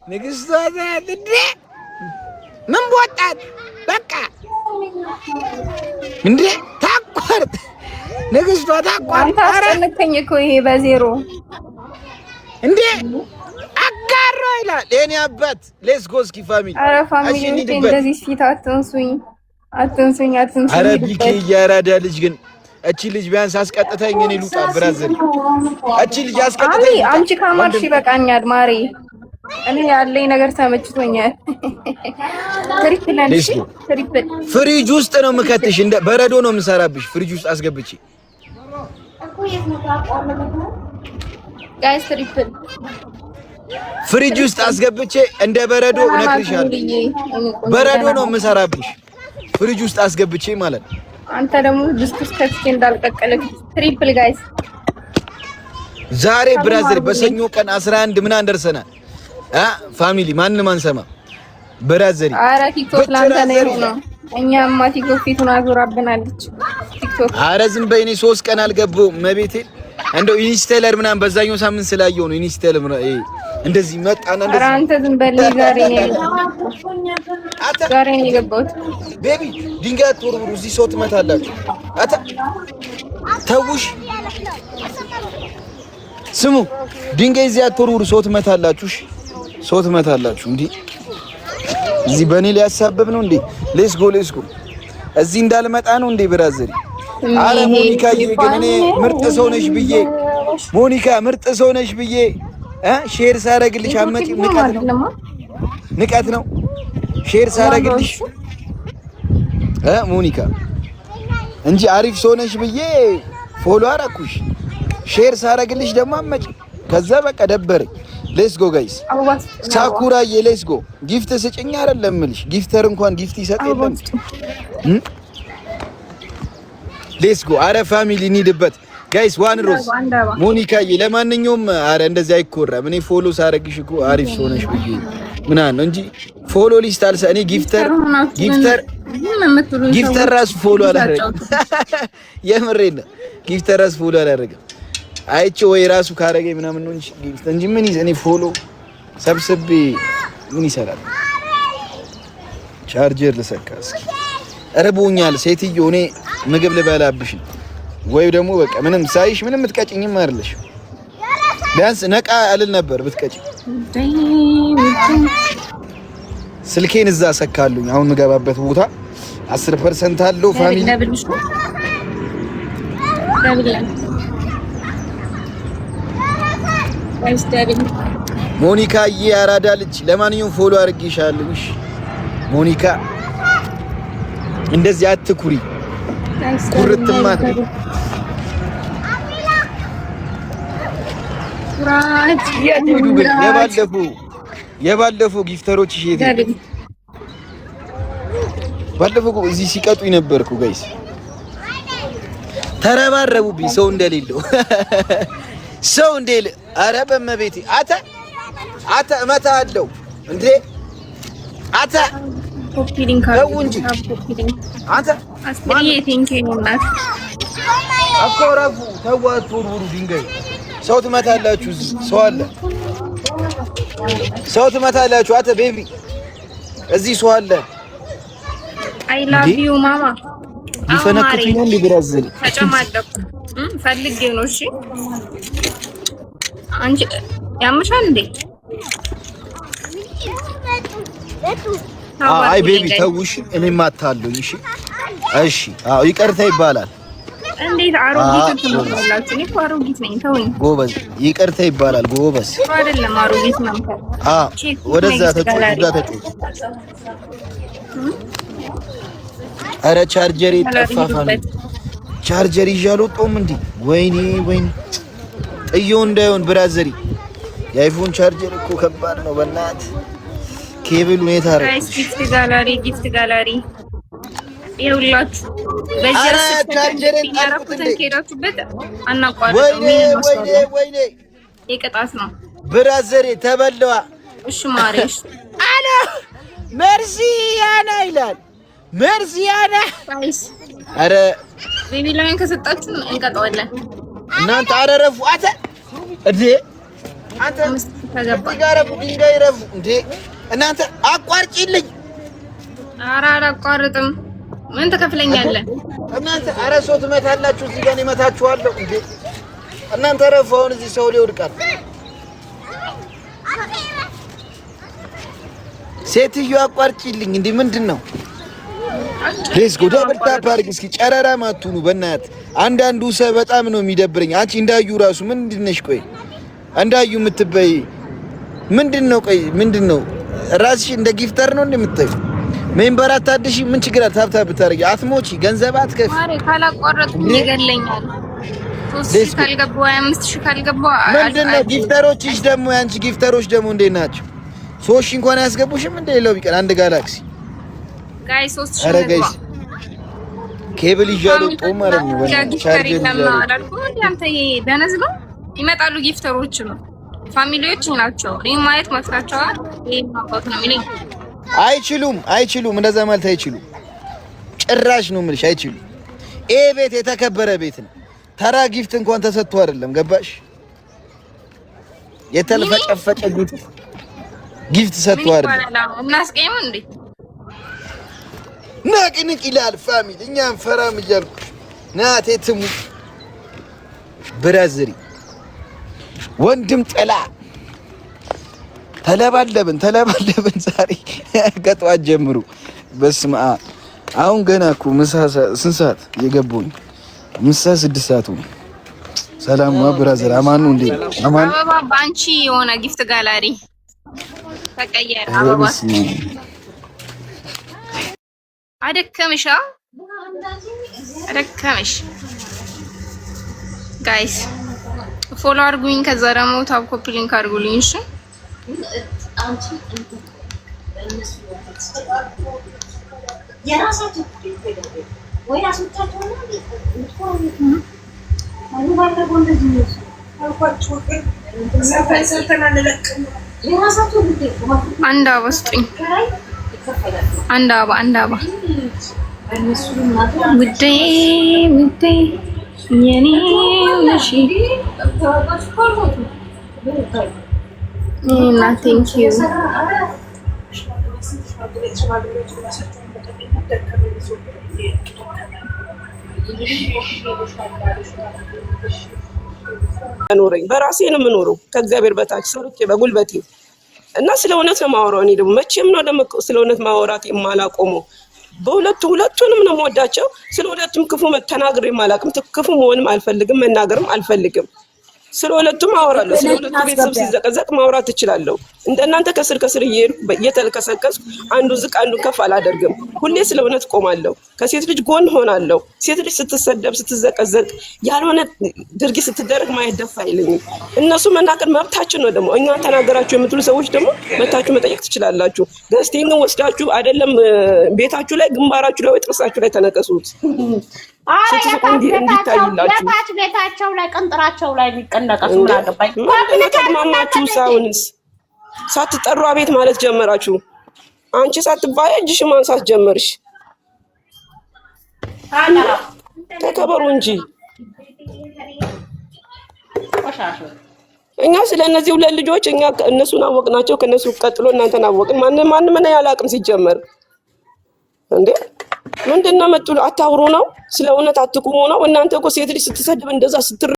ንግስቷ እንዴ ምን ቦጣት በቃ እንዴ ታቋርጥ ንግስቷ ታቋርጥ። አስጨነቀኝ እኮ ይሄ በዜሮ እንዴ አጋሮ ይላል የኔ አባት። ሌትስ ጎ እስኪ ፋሚሊ። ኧረ ፋሚሊ እንደዚህ ፊት አትንሱኝ። ኧረ ቢኬ እያራዳ ልጅ ግን እቺ ልጅ ቢያንስ አስቀጥተኝ እኔ ልውጣ ብራዘር። እቺ ልጅ አስቀጥተኝ አንቺ ካማርሽ ይበቃኛል ማሬ። እኔ ያለኝ ነገር ተመችቶኛል። ትሪፕል ፍሪጅ ውስጥ ነው የምከትሽ፣ እንደ በረዶ ነው የምሰራብሽ። ፍሪጅ ውስጥ አስገብቼ ጋይስ ትሪፕል ፍሪጅ ውስጥ አስገብቼ እንደ በረዶ እነክርሻለሁ። በረዶ ነው የምሰራብሽ ፍሪጅ ውስጥ አስገብቼ ማለት ነው። አንተ ደግሞ ድስኩስ ከፍቼ እንዳልቀቀለክ። ትሪፕል ጋይስ ዛሬ ብራዘር በሰኞ ቀን 11 ምን አንደርሰናል? ፋሚሊ ማንንም አንሰማ ብራዘር። ኧረ ቲክቶክ ላንተ ነው። እኛማ ቲክቶክ ፊቱን አዞራብናለች ቲክቶክ። ኧረ ዝም በይ። እኔ 3 ቀን አልገባሁም መቤቴ። እንደው ኢንስቴለር ምናምን በዛኛው ሳምንት ስላየው ነው ኢንስቴለር እንደዚህ መጣና እንደዚህ። ኧረ አንተ ዝም በል። ዛሬ ነው የገባሁት። ቤቢ ድንጋይ አትወርውሩ፣ እዚህ ሰው ትመታላችሁ። ተውሽ ስሙ፣ ድንጋይ እዚህ አትወርውሩ፣ ሰው ትመታላችሁ። ሰው ትመታላችሁ። እንዴ እዚህ በእኔ ላይ ያሳበብ ነው እንዴ? ሌትስ ጎ እዚህ እንዳልመጣ ነው እንዴ ብራዘር? አረ ሞኒካ ግን እኔ ምርጥ ሰው ነሽ ብዬ ሞኒካ ምርጥ ሰው ነሽ ብዬ ሼር ሳረግልሽ አመጪ ንቀት ነው። ሼር ሳረግልሽ ሞኒካ እንጂ አሪፍ ሰው ነሽ ብዬ ፎሎ አረኩሽ። ሼር ሳረግልሽ ደግሞ አመጪ። ከዛ በቃ ደበረኝ። ሌትስ ጎ ጋይስ ሳኩራዬ ሌትስ ጎ። ጊፍት ስጭኝ አይደለም እምልሽ፣ ጊፍተር እንኳን ጊፍት ይሰጥ የለም። ሌትስ ጎ። አረ ፋሚሊ እንሂድበት ጋይስ። ዋን ሮዝ ሞኒካዬ። ለማንኛውም አረ እንደዚህ አይኮራም። እኔ ፎሎ ሳረግሽ እኮ አሪፍ ሰው ነሽ ብዬ ምናምን ነው እንጂ ፎሎ ሊስት አልሰ እኔ ጊፍተር ራሱ ፎሎ አላደረገም። የምሬን ነው። ጊፍተር ራሱ ፎሎ አላደረገም። አይቼ ወይ ራሱ ካረገኝ ምናምን ነው እንጂ ምን ይዘ እኔ ፎሎ ሰብስቤ ምን ይሰራል? ቻርጀር ልሰካ እስኪ። እርቦኛል ሴትዮ። እኔ ምግብ ልበላብሽ ወይ ደግሞ በቃ ምንም ሳይሽ ምንም ምትቀጭኝም አይደለሽ። ቢያንስ ነቃ አልል ነበር ብትቀጭኝ። ስልኬን እዛ ሰካሉኝ። አሁን ምገባበት ቦታ 10% አለው ፋሚሊ። ሞኒካዬ አራዳ ልጅ። ለማንኛውም ፎሎ አድርጌሻለሁ። እሺ ሞኒካ እንደዚህ አትኩሪ። ኩርትማት የባለፈው ጊፍተሮች እሺ ባለፈው እዚህ ሲቀጡኝ ነበርኩ ጋይስ። ተረባረቡብኝ ሰው እንደሌለው ሰው እንደሌለ። አረ በመቤቴ አተ እመታለሁ እንዴ አተ ኮፒሊንግ ነው እንጂ አንተ አስሪዬ ቲንኪንግ እናት አቆራፉ ተዋት ወርውሩ ድንጋይ። ሰው ትመታላችሁ። እዚህ ሰው አለ። ሰው ትመታላችሁ። አተ ቤቢ እዚህ ሰው አለ። አይ ላቭ ዩ ማማ። ይፈነክቱኛል ሊብራዘል ተጨማደኩ ፈልጌ ነው። እሺ አንቺ ያምሻል እንዴ? አይ ቤቢ ተውሽ። እኔም አታለኝ። እሺ እሺ። አዎ ይቅርታ ይባላል። እንዴት አሮጊት ትሆናላችሁ? እኔ እኮ አሮጊት ነኝ። ተውኝ። ጎበዝ ይቅርታ ይባላል። ጎበዝ አይደለም አሮጊት ነው። ወደዛ ተጫወቱ። አረ ቻርጀር ይጠፋፋል። ቻርጀር ይዣል ወጣሁም እንዴ? ወይኔ ጥዬው እንዳይሆን ብራዘሪ። የአይፎን ቻርጀር እኮ ከባድ ነው በእናት ኬብል ሁኔታ አረ ጊፍት ጋላሪ ይኸውላችሁ። በዚህ ቻርጀርን ታርኩት ከሄዳችሁበት አናቋርጠው። ወይኔ የቅጣት ነው ብራዘሪ ተበለዋ። እሺ ማሬሽ አለ መርሲያና ይላል። መርሲያና ጋይስ አረ ቤቢ ላይን ከሰጣችሁ እንቀጣዋለን። እናንተ አረረፉ አተ እዴ አንተ እዚህ ጋር ድንጋይ ረፉ እንዴ እናንተ አቋርጪልኝ። ኧረ አላቋርጥም። ምን ትከፍለኛለህ እናንተ? ኧረ ሰው ትመታላችሁ እዚህ ጋር እመታችኋለሁ እንዴ እናንተ ረፉ። አሁን እዚህ ሰው ሊወድቃል። ሴትዮ አቋርጪልኝ እንዴ ምንድን ነው? ሌስ ጎዳ በልታፓ አድርግ እስኪ ጨረራ ማቱኑ በእናት አንዳንዱ ሰው በጣም ነው የሚደብረኝ። አንቺ እንዳዩ ራሱ ምንድን ነሽ? ቆይ እንዳዩ የምትበይ ምንድን ነው? ቆይ ምንድን ነው? ራስሽ እንደ ጊፍተር ነው እንደምትጠይ ሜምበር አታድሺ። ምን ችግር አለ? ታብታብ ብታረጊ አትሞቺ። ገንዘብ አትከፍ ማሬ ካላቋረጥኩኝ ይገለኛል። 3000 ካልገባው 5000 ካልገባው ምንድን ነው? ጊፍተሮችሽ ደግሞ ያንቺ ጊፍተሮች ደግሞ እንዴት ናቸው? 3000 እንኳን አያስገቡሽም እንደ ሌላው ቢቀር አንድ ጋላክሲ ጋይ 3000 ነው። ኬብል ይዣሉ ጦም ማለት ነው። ቻርጀር ይላማላልኩ አንተ ደነዝ ነው። ይመጣሉ ጊፍተሮች ነው ፋሚሊዎች ናቸው። ይሄን ማየት መፍታቸዋል። ይሄን ማባቱ ነው የሚለኝ። አይችሉም እንደዛ ማለት አይችሉም። ጭራሽ ነው የምልሽ አይችሉም። ይሄ ቤት የተከበረ ቤት ነው። ተራ ጊፍት እንኳን ተሰጥቶ አይደለም ገባሽ? የተልፈጨፈጨ ጊፍት ሰጥቶ አይደለም። እናስቀይም እንዴ ናቅንቅ ይላል ፋሚሊ። እኛም ፈራም እያልኩሽ ናቴ ትሙ ብራዝሪ ወንድም ጥላ ተለባለብን ዛሬ ከጠዋት ጀምሮ በስመ አብ። አሁን ገና እኮ ምሳ ስንት ሰዓት የገባሁኝ? ምሳ 6 ሰዓት ነው። ሰላም ነው ብራዘር፣ አማን ነው እንዴ? አማን አበባ ባንቺ የሆነ ጊፍት ጋላሪ ተቀየረ። አበባ አደከምሽ ጋይስ ፎሎ አድርጉኝ። ከዛ ደግሞ ታብ ኮፒ ሊንክ አድርጉልኝ። እሺ አንድ አበባ ስጡኝ። አንድ አበባ ውዴ የኔ ነሽ እና ቴንክ ዩ ኖረኝ በራሴ ነው የምኖረው ከእግዚአብሔር በታች ሰርቼ በጉልበቴ እና ስለ እውነት ነው የማወራው። እኔ ደግሞ መቼም ነው ደግሞ ስለ እውነት ማወራት የማላቆመው። ሁለቱንም ነው የምወዳቸው። ስለ ሁለቱም ክፉ ተናግሬ የማላውቅም። ክፉ መሆንም አልፈልግም፣ መናገርም አልፈልግም። ስለ ሁለቱም አወራለሁ። ስለ ሁለቱ ቤተሰብ ሲዘቀዘቅ ማውራት እችላለሁ። እንደናንተ ከስር እየተልከሰከስኩ አንዱ ዝቅ አንዱ ከፍ አላደርግም። ሁሌ ስለ እውነት ቆማለሁ። ከሴት ልጅ ጎን ሆናለሁ። ሴት ልጅ ስትሰደብ ስትዘቀዘቅ ያልሆነ ድርጊት ስትደረግ ማየት ደስ አይለኝም። እነሱ መናገር መብታችን ነው። ደግሞ እኛ ተናገራችሁ የምትሉ ሰዎች ደግሞ መታችሁ መጠየቅ ትችላላችሁ። ገስቲንግ ወስዳችሁ አይደለም ቤታችሁ ላይ ግንባራችሁ ላይ ወይ ጥርሳችሁ ላይ ተነቀሱት። እንዲታይላችሁ ቤታቸው ላይ ቅንጥራቸው ላይ ቢቀነቀሱ አገባኝ። ተግማማችሁ ሳውንስ ሳትጠሩ አቤት ማለት ጀመራችሁ። አንቺ ሳትባይ እጅሽ ማንሳት ጀመርሽ። ተከበሩ እንጂ እኛ ስለነዚህ ሁለት ልጆች እኛ እነሱን አወቅናቸው። ከነሱ ቀጥሎ እናንተን አወቅን። ማንም ምን ያላቅም ሲጀመር እንዴ ምንድነው መጥቶ አታውሩ ነው? ስለ እውነት አትቁሙ ነው? እናንተ እኮ ሴት ልጅ ስትሰድብ እንደዛ ስትር